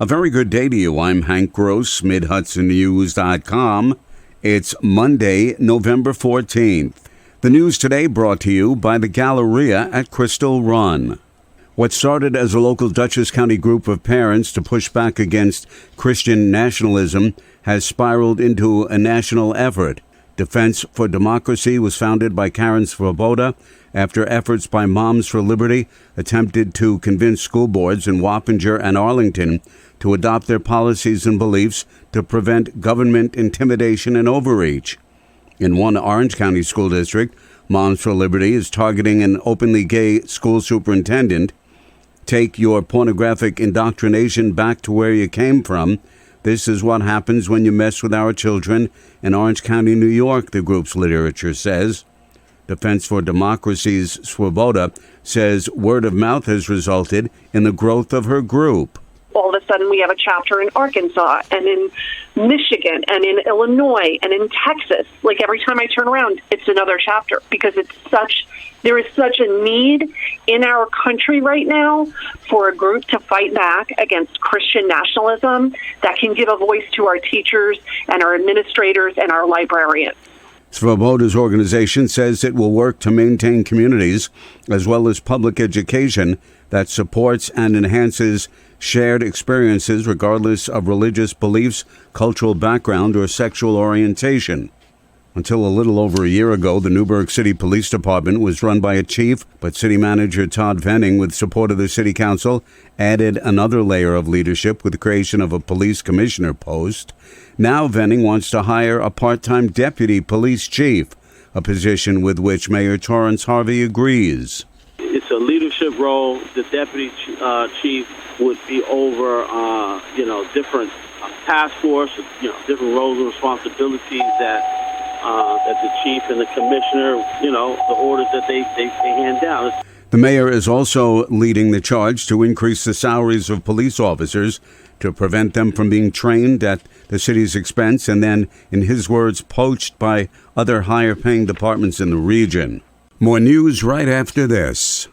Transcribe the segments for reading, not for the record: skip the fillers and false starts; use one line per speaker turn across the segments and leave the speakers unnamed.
A very good day to you. I'm Hank Gross, MidHudsonNews.com. It's Monday, November 14th. The news today brought to you by the Galleria at Crystal Run. What started as a local Dutchess County group of parents to push back against Christian nationalism has spiraled into a national effort. Defense for Democracy was founded by Karen Svoboda after efforts by Moms for Liberty attempted to convince school boards in Wappinger and Arlington to adopt their policies and beliefs to prevent government intimidation and overreach. In one Orange County school district, Moms for Liberty is targeting an openly gay school superintendent. Take your pornographic indoctrination back to where you came from. This is what happens when you mess with our children in Orange County, New York, the group's literature says. Defense for Democracy's Swoboda says word of mouth has resulted in the growth of her group.
All of a sudden we have a chapter in Arkansas and in Michigan and in Illinois and in Texas. Like every time I turn around, it's another chapter because there is such a need in our country right now for a group to fight back against Christian nationalism that can give a voice to our teachers and our administrators and our librarians.
Svoboda's organization says it will work to maintain communities as well as public education that supports and enhances shared experiences regardless of religious beliefs, cultural background, or sexual orientation. Until a little over a year ago, the Newburgh City Police Department was run by a chief, but City Manager Todd Venning, with support of the City Council, added another layer of leadership with the creation of a police commissioner post. Now Venning wants to hire a part-time deputy police chief, a position with which Mayor Torrance Harvey agrees.
It's a leadership role. The deputy chief would be over, different task force, different roles and responsibilities that the chief and the commissioner, the orders that they hand down.
The mayor is also leading the charge to increase the salaries of police officers to prevent them from being trained at the city's expense and then, in his words, poached by other higher-paying departments in the region. More news right after this.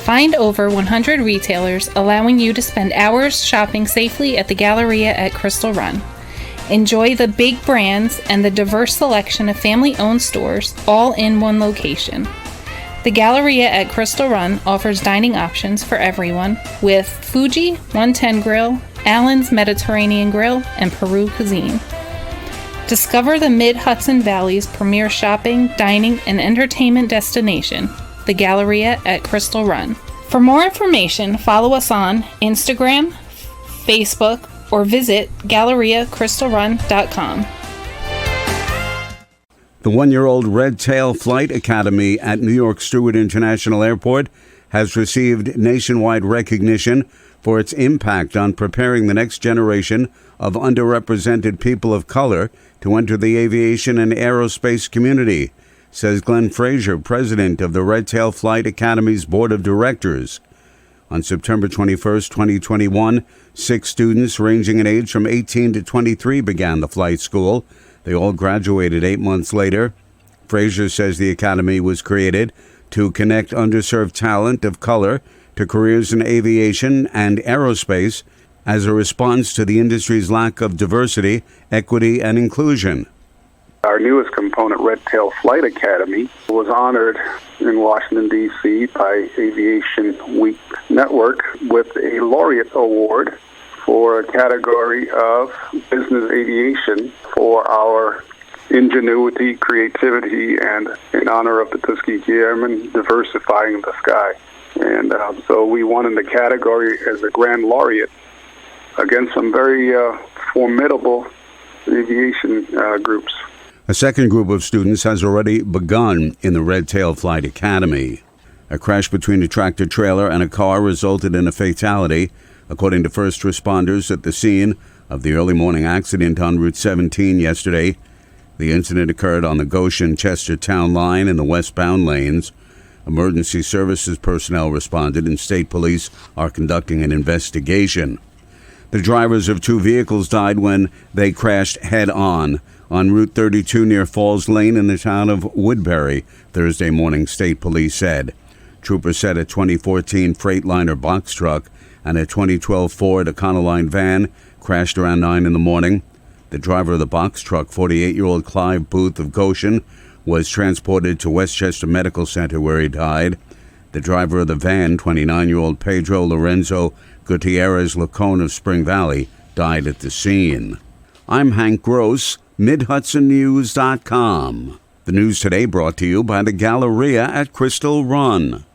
Find over 100 retailers allowing you to spend hours shopping safely at the Galleria at Crystal Run. Enjoy the big brands and the diverse selection of family-owned stores all in one location. The Galleria at Crystal Run offers dining options for everyone with Fuji 110 Grill, Allen's Mediterranean Grill, and Peru Cuisine. Discover the Mid-Hudson Valley's premier shopping, dining, and entertainment destination, the Galleria at Crystal Run. For more information, follow us on Instagram, Facebook, or visit GalleriaCrystalRun.com.
The one-year-old Red Tail Flight Academy at New York Stewart International Airport has received nationwide recognition for its impact on preparing the next generation of underrepresented people of color to enter the aviation and aerospace community, says Glenn Frazier, president of the Red Tail Flight Academy's board of directors. On September 21st, 2021, 6 students ranging in age from 18 to 23 began the flight school. They all graduated 8 months later. Frazier says the academy was created to connect underserved talent of color to careers in aviation and aerospace as a response to the industry's lack of diversity, equity, and inclusion.
Our newest component, Red Tail Flight Academy, was honored in Washington, D.C. by Aviation Week Network with a laureate award for a category of business aviation for our ingenuity, creativity, and in honor of the Tuskegee Airmen diversifying the sky. And so we won in the category as a grand laureate against some very formidable aviation groups.
A second group of students has already begun in the Red Tail Flight Academy. A crash between a tractor-trailer and a car resulted in a fatality, according to first responders at the scene of the early morning accident on Route 17 yesterday. The incident occurred on the Goshen-Chestertown line in the westbound lanes. Emergency services personnel responded and state police are conducting an investigation. The drivers of 2 vehicles died when they crashed head-on Route 32 near Falls Lane in the town of Woodbury, Thursday morning, state police said. Troopers said a 2014 Freightliner box truck and a 2012 Ford Econoline van crashed around 9 in the morning. The driver of the box truck, 48-year-old Clive Booth of Goshen, was transported to Westchester Medical Center where he died. The driver of the van, 29-year-old Pedro Lorenzo Gutierrez Lacone of Spring Valley, died at the scene. I'm Hank Gross, MidHudsonNews.com. The news today brought to you by the Galleria at Crystal Run.